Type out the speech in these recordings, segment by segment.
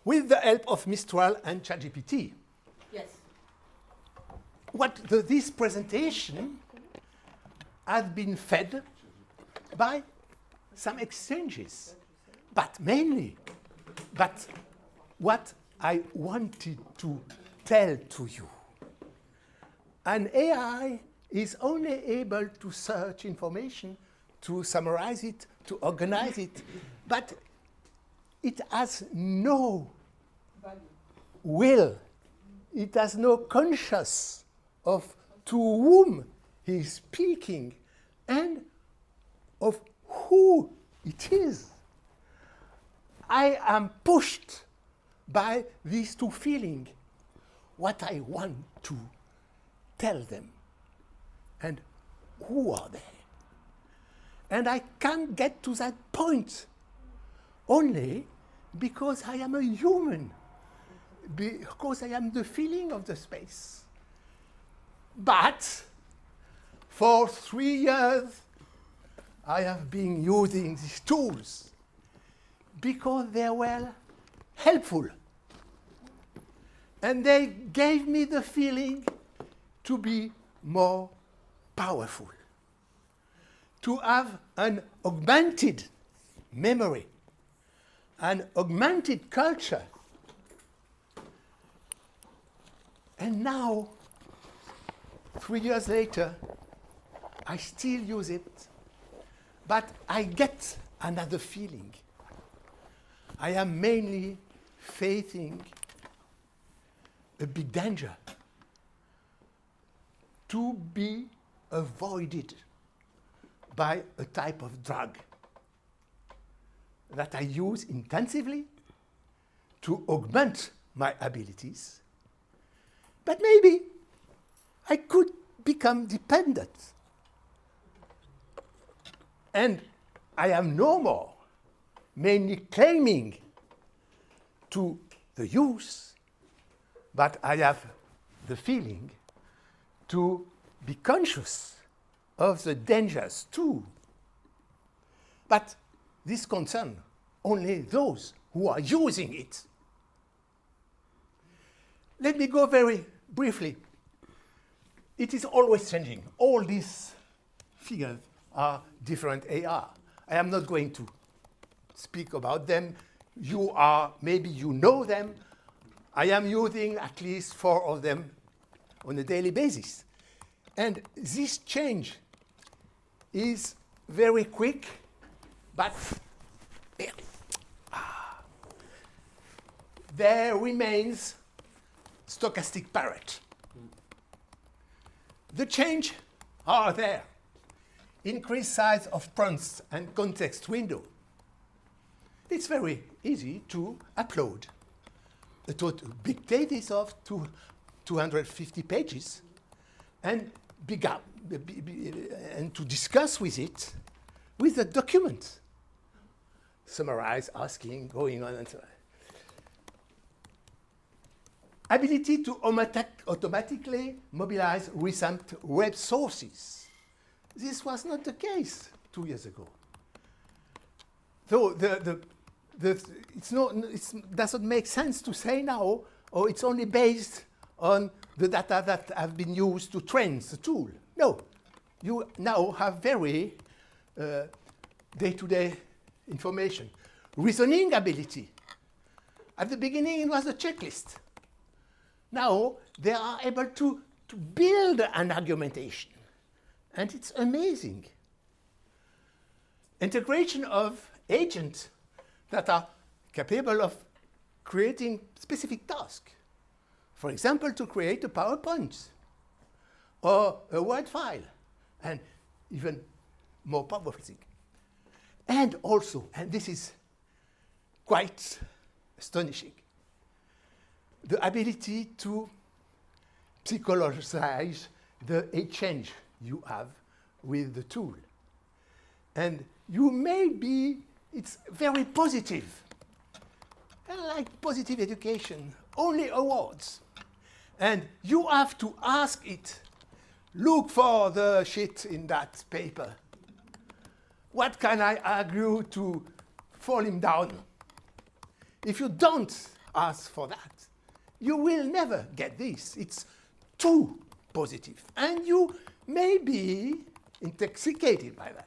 with the help of Mistral and ChatGPT. Yes. This presentation has been fed by some exchanges, but what I wanted to tell to you, an AI is only able to search information, to summarize it, to organize it, but it has no will. It has no conscience of to whom he is speaking and of who it is. I am pushed by these two feelings, what I want to tell them and who are they. And I can't get to that point only because I am a human, because I am the feeling of the space. But for 3 years, I have been using these tools because they were helpful. And they gave me the feeling to be more powerful, to have an augmented memory, an augmented culture. And now, 3 years later, I still use it, but I get another feeling. I am mainly facing a big danger to be avoided by a type of drug that I use intensively to augment my abilities. But maybe I could become dependent. And I am no more mainly claiming to the use, but I have the feeling to be conscious of the dangers too. But this concerns only those who are using it. Let me go very briefly. It is always changing. All these figures are different AR. I am not going to speak about them. Maybe you know them. I am using at least 4 of them on a daily basis. And this change is very quick, but there remains stochastic parrot. The change are there. Increased size of prompts and context window. It's very easy to upload a big database of 250 pages and and to discuss with it with a document. Summarize, asking, going on, and so on. Ability to automatically mobilize recent web sources. This was not the case 2 years ago. So it doesn't make sense to say now, or it's only based on the data that have been used to train the tool. No, you now have very day-to-day information. Reasoning ability. At the beginning, it was a checklist. Now, they are able to build an argumentation. And it's amazing. Integration of agents that are capable of creating specific tasks. For example, to create a PowerPoint or a Word file, and even more powerful thing. And also, and this is quite astonishing, the ability to psychologize the exchange you have with the tool. And you may be, it's very positive. And like positive education, only awards. And you have to ask it, look for the shit in that paper. What can I argue to fall him down? If you don't ask for that. You will never get this. It's too positive. And you may be intoxicated by that.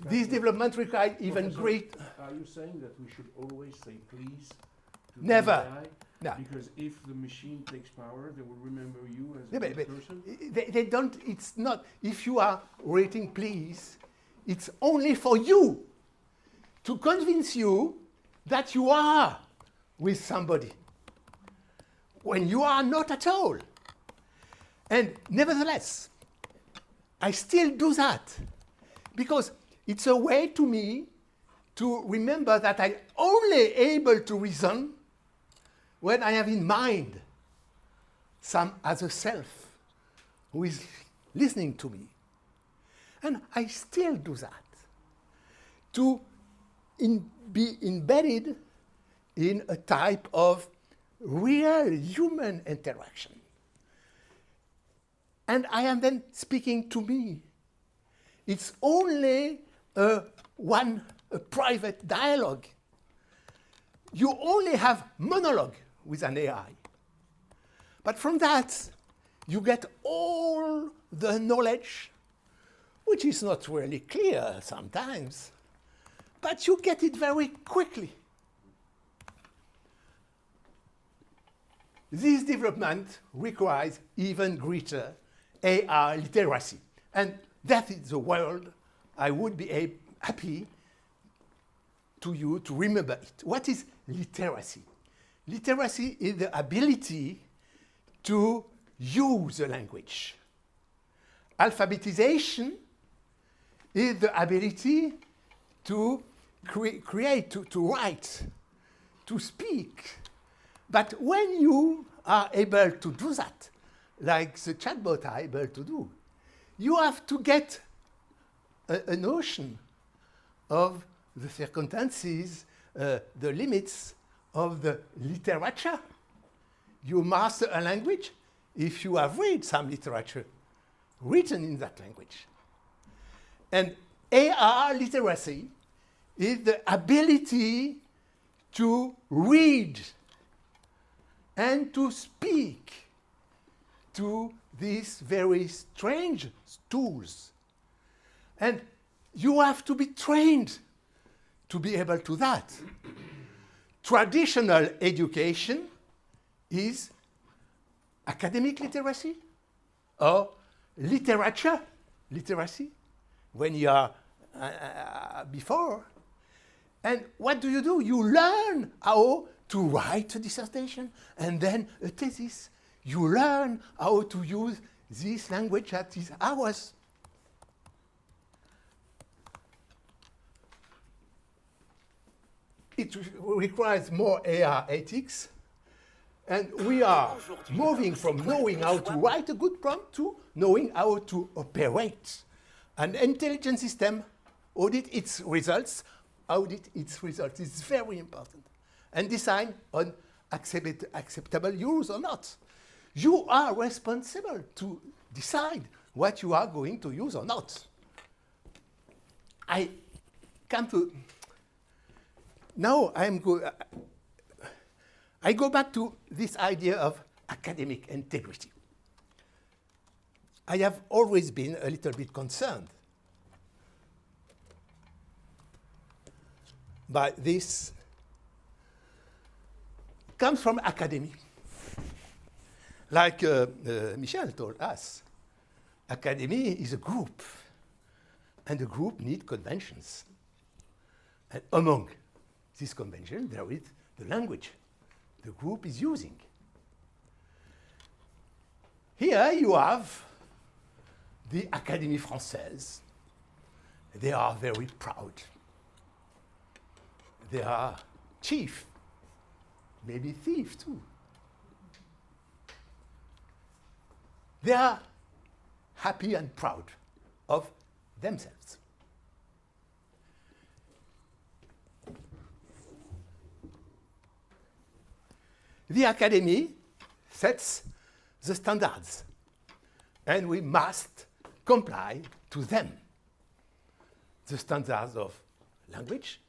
This development requires even great... Are you saying that we should always say please to Never. AI? No. Because if the machine takes power, they will remember you as Yeah, a but good person? they don't, it's not, if you are rating please, it's only for you to convince you that you are with somebody when you are not at all. And nevertheless, I still do that because it's a way to me to remember that I'm only able to reason when I have in mind some other self who is listening to me. And I still do that to be embedded in a type of real human interaction. And I am then speaking to me. It's only a private dialogue. You only have monologue with an AI. But from that, you get all the knowledge, which is not really clear sometimes, but you get it very quickly. This development requires even greater AI literacy. And that is the world I would be happy to you to remember it. What is literacy? Literacy is the ability to use the language. Alphabetization is the ability to create, to write, to speak. But when you are able to do that, like the chatbot are able to do, you have to get a notion of the circumstances, the limits of the literature. You master a language if you have read some literature written in that language. And AR literacy is the ability to read and to speak to these very strange tools. And you have to be trained to be able to do that. Traditional education is academic literacy or literature literacy when you are before. And what do? You learn how to write a dissertation and then a thesis. You learn how to use this language that is ours. It requires more AR ethics. And we are moving from knowing how to write a good prompt to knowing how to operate an intelligent system, audit its results. It's very important. And decide on acceptable use or not. You are responsible to decide what you are going to use or not. I come to... Now I go back to this idea of academic integrity. I have always been a little bit concerned by this. Comes from academy. Like Michel told us, academy is a group, and a group needs conventions. And among these conventions, there is the language the group is using. Here you have the Académie Française. They are very proud. They are chief, maybe thief too. They are happy and proud of themselves. The Academy sets the standards, and we must comply to them. The standards of language,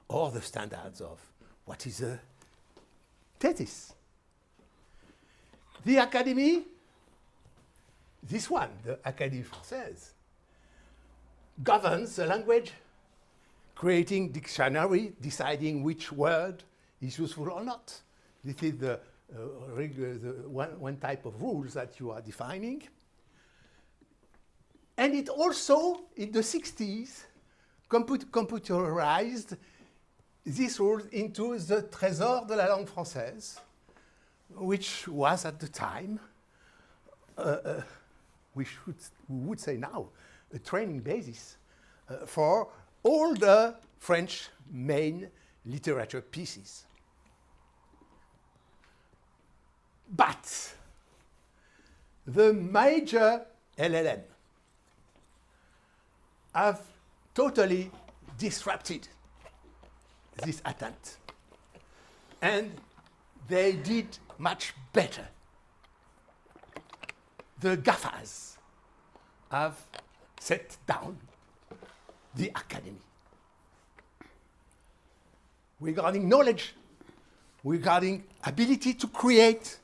or the standards of what is a thesis? The Academy, this one, the Académie Française, governs the language, creating dictionary, deciding which word is useful or not. This is the one type of rules that you are defining. And it also, in the 60s, computerized these rules into the Trésor de la langue française, which was at the time, we would say now, a training basis for all the French main literature pieces. But the major LLM have totally disrupted this attempt. And they did much better. The GAFAs have set down the Academy. Regarding knowledge, regarding ability to create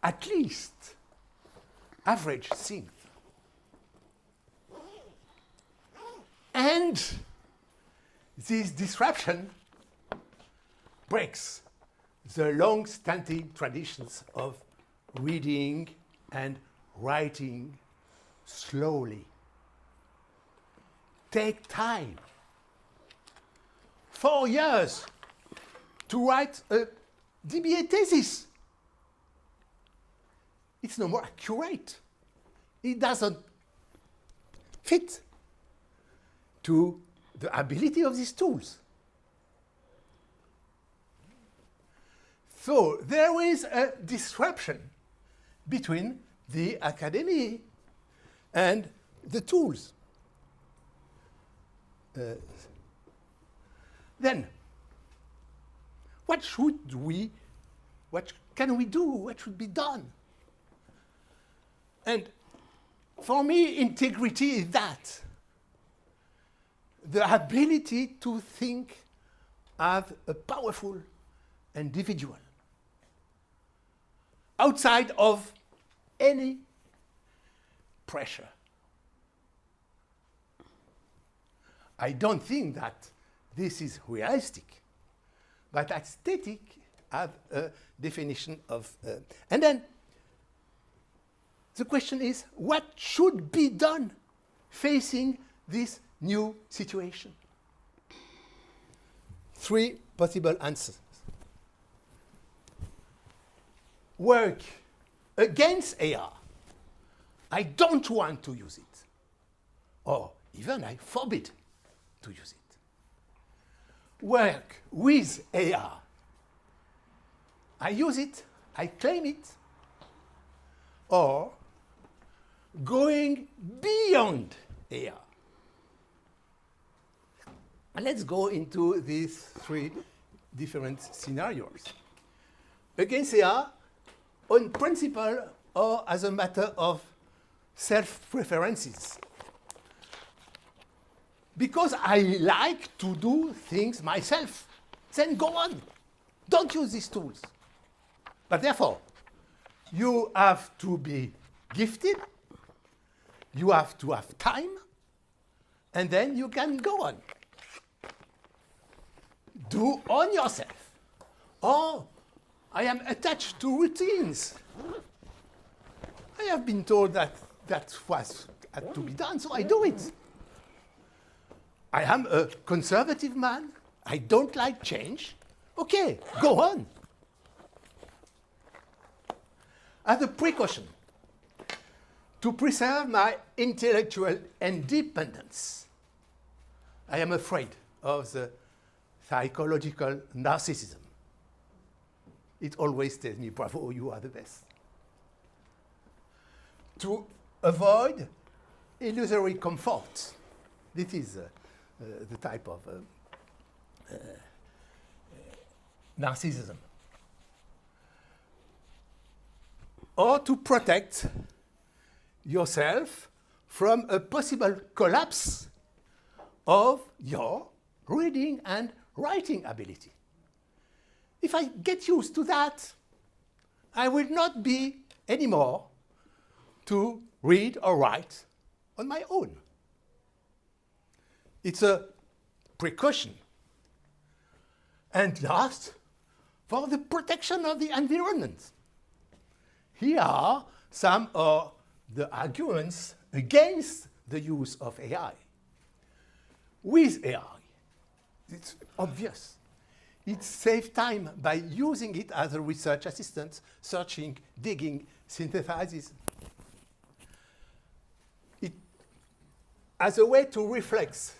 at least average things. And this disruption breaks the long-standing traditions of reading and writing slowly. Take time. 4 years to write a DBA thesis. It's no more accurate. It doesn't fit to the ability of these tools. So there is a disruption between the academy and the tools. Then, what can we do? What should be done? And for me, integrity is that. The ability to think as a powerful individual, outside of any pressure. I don't think that this is realistic, but aesthetic have a definition of... and then the question is, what should be done facing this new situation? 3 possible answers. Work against AR. I don't want to use it. Or even I forbid to use it. Work with AR. I use it, I claim it. Or going beyond AR. And let's go into these 3 different scenarios. Against AR, on principle or as a matter of self-preferences. Because I like to do things myself, then go on. Don't use these tools. But therefore, you have to be gifted, you have to have time, and then you can go on. Do on yourself. Or I am attached to routines. I have been told that had to be done, so I do it. I am a conservative man. I don't like change. Okay, go on. As a precaution, to preserve my intellectual independence, I am afraid of the psychological narcissism. It always tells me, bravo, you are the best. To avoid illusory comfort. This is the type of narcissism. Or to protect yourself from a possible collapse of your reading and writing ability. If I get used to that, I will not be anymore to read or write on my own. It's a precaution. And last, for the protection of the environment. Here are some of the arguments against the use of AI. With AI, it's obvious. It saves time by using it as a research assistant, searching, digging, synthesizes. It, as a way to reflect,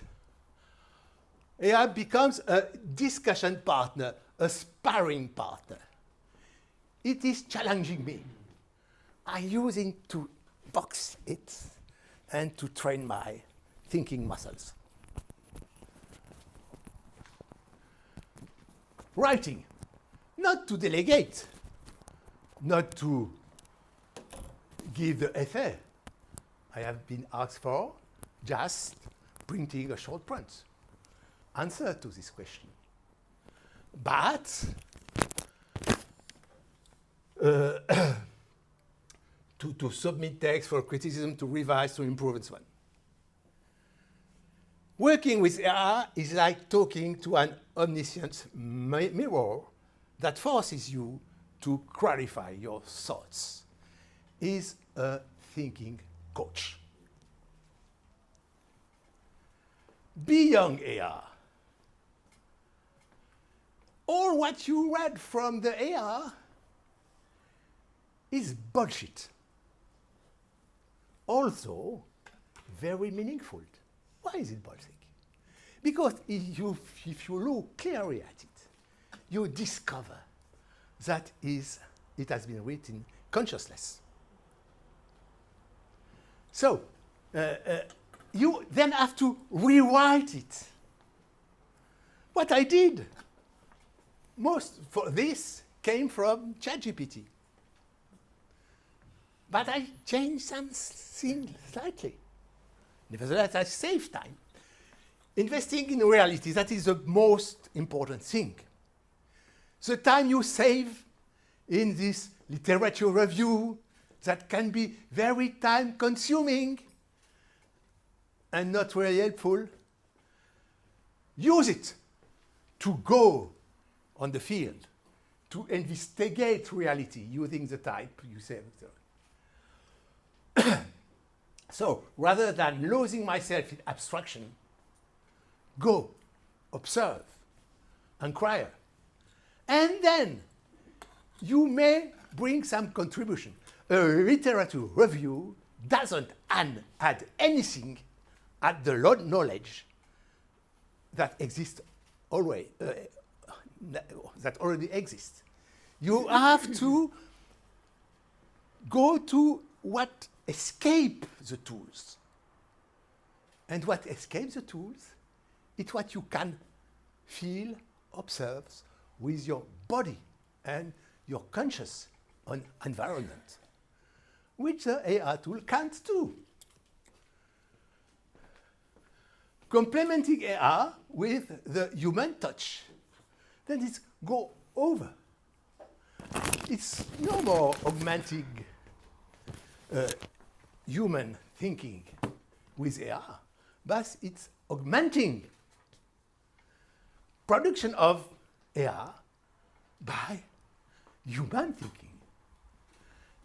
AI becomes a discussion partner, a sparring partner. It is challenging me. I'm using to box it and to train my thinking muscles. Writing, not to delegate, not to give the essay I have been asked for, just printing a short print. Answer to this question. But to submit text for criticism, to revise, to improve, and so on. Working with AI is like talking to an omniscient mirror that forces you to clarify your thoughts. Is a thinking coach. Beyond AI, all what you read from the AI is bullshit. Also, very meaningful. Why is it bullshit? Because if you look clearly at it, you discover that it has been written consciousness. So, you then have to rewrite it. What I did, most for this came from ChatGPT. But I changed something slightly. Nevertheless, I saved time. Investing in reality, that is the most important thing. The time you save in this literature review that can be very time-consuming and not very helpful, use it to go on the field, to investigate reality using the type you save. So rather than losing myself in abstraction, go, observe, inquire. And then you may bring some contribution. A literature review doesn't add anything at the knowledge that exists always, that already exists. You have to go to what escape the tools. And what escapes the tools is what you can feel, observe with your body and your conscious environment, which the AI tool can't do. Complementing AI with the human touch, then it's go over. It's no more augmenting human thinking with AI, but it's augmenting production of AI by human thinking.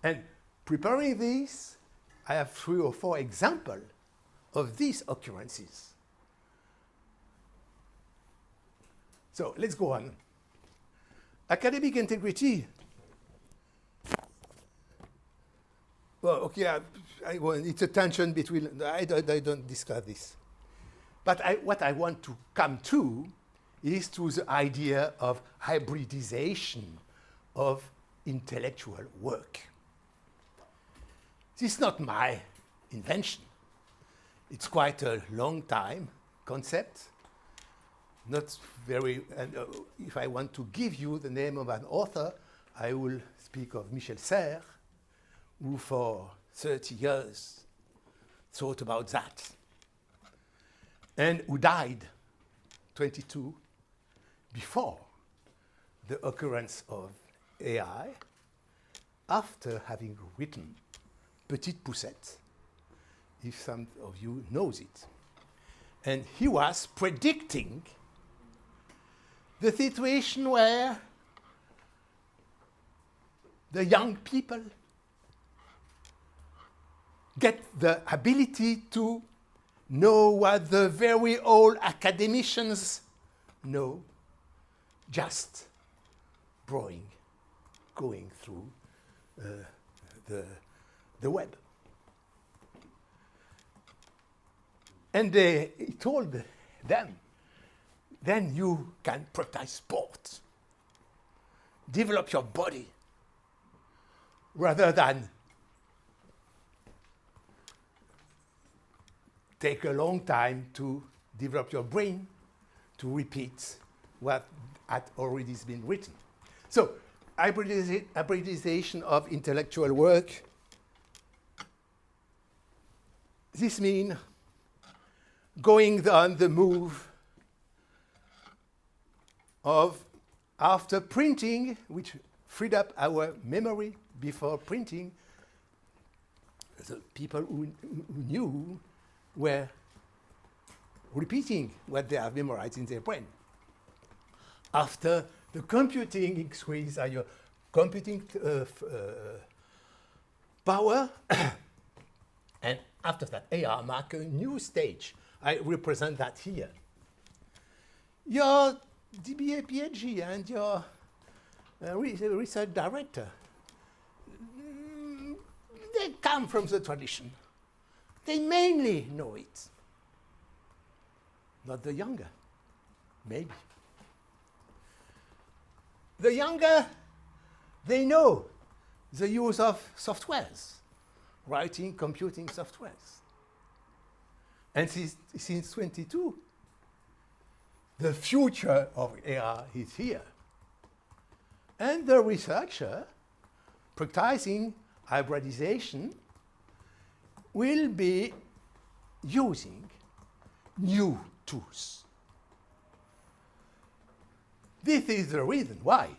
And preparing this, I have 3 or 4 examples of these occurrences. So let's go on. Academic integrity. Well, okay, it's a tension between, I don't discuss this. But what I want to come to is to the idea of hybridization of intellectual work. This is not my invention. It's quite a long time concept. Not very, and if I want to give you the name of an author, I will speak of Michel Serres, who for 30 years thought about that, and who died 22, before the occurrence of AI, after having written Petite Poussette, if some of you knows it. And he was predicting the situation where the young people get the ability to know what the very old academicians know, just going through the web. And he told them, then you can practice sport, develop your body, rather than take a long time to develop your brain to repeat what had already been written. So, hybridization of intellectual work. This means going on the move of, after printing, which freed up our memory before printing, the people who knew were repeating what they have memorized in their brain. After the computing increase your computing power, and after that, AR mark a new stage. I represent that here. Your DBA PhD and your research director, they come from the tradition. They mainly know it. Not the younger, maybe. The younger, they know the use of softwares, writing, computing softwares. And since 22, the future of AR is here. And the researcher practicing hybridization will be using new tools. This is the reason why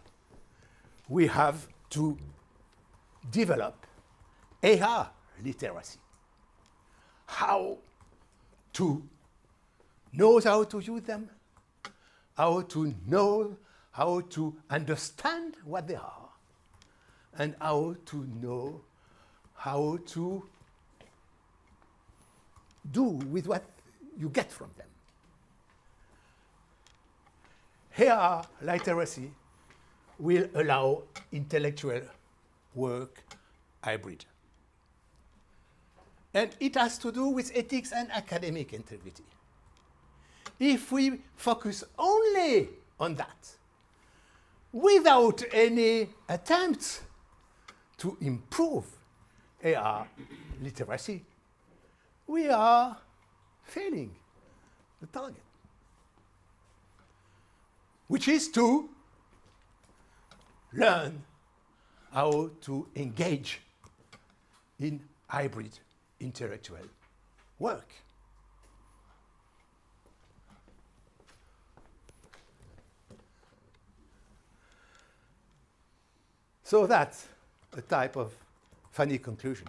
we have to develop AR literacy. How to know how to use them, how to know, how to understand what they are, and how to know how to do with what you get from them. AR literacy will allow intellectual work hybrid. And it has to do with ethics and academic integrity. If we focus only on that, without any attempts to improve AR literacy, we are failing the target, which is to learn how to engage in hybrid intellectual work. So that's a type of funny conclusion.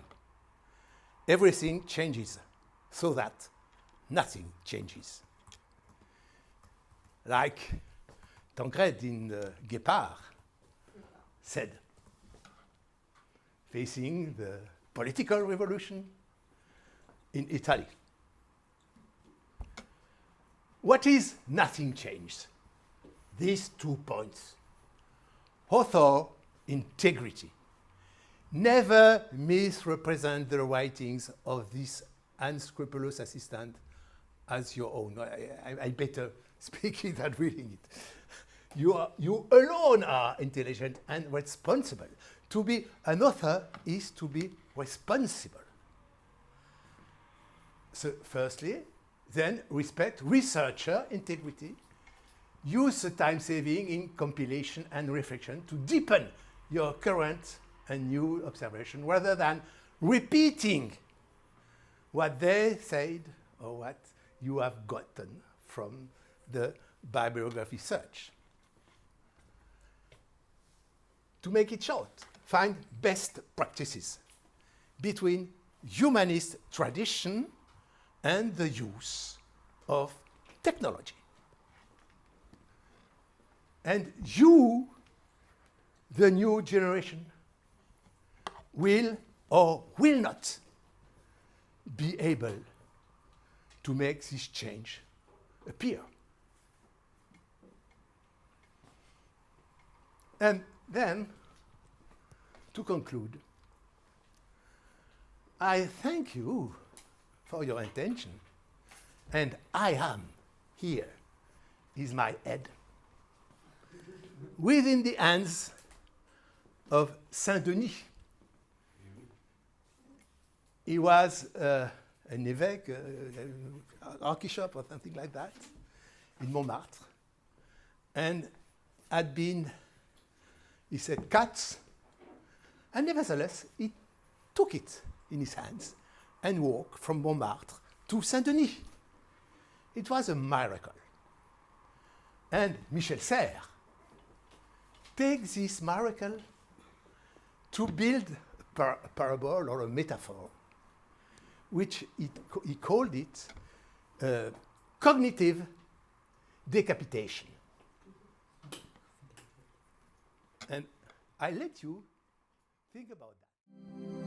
Everything changes so that nothing changes. Like Tancred in Guépard said, facing the political revolution in Italy. What is nothing changed? These 2 points. Author integrity. Never misrepresent the writings of this unscrupulous assistant as your own. I better speak it than reading it. You alone are intelligent and responsible. To be an author is to be responsible. So firstly, then respect researcher integrity. Use the time saving in compilation and reflection to deepen your current and new observation rather than repeating what they said or what you have gotten from the bibliography search. to make it short, find best practices between humanist tradition and the use of technology. And you, the new generation, will or will not be able to make this change appear. And then, to conclude, I thank you for your attention, and I am here is my head within the hands of Saint Denis. He was an évêque, archbishop or something like that, in Montmartre, and had been, he said, cut, and nevertheless, he took it in his hands and walked from Montmartre to Saint Denis. It was a miracle. And Michel Serres takes this miracle to build a parable or a metaphor, which he called it cognitive decapitation. And I let you think about that.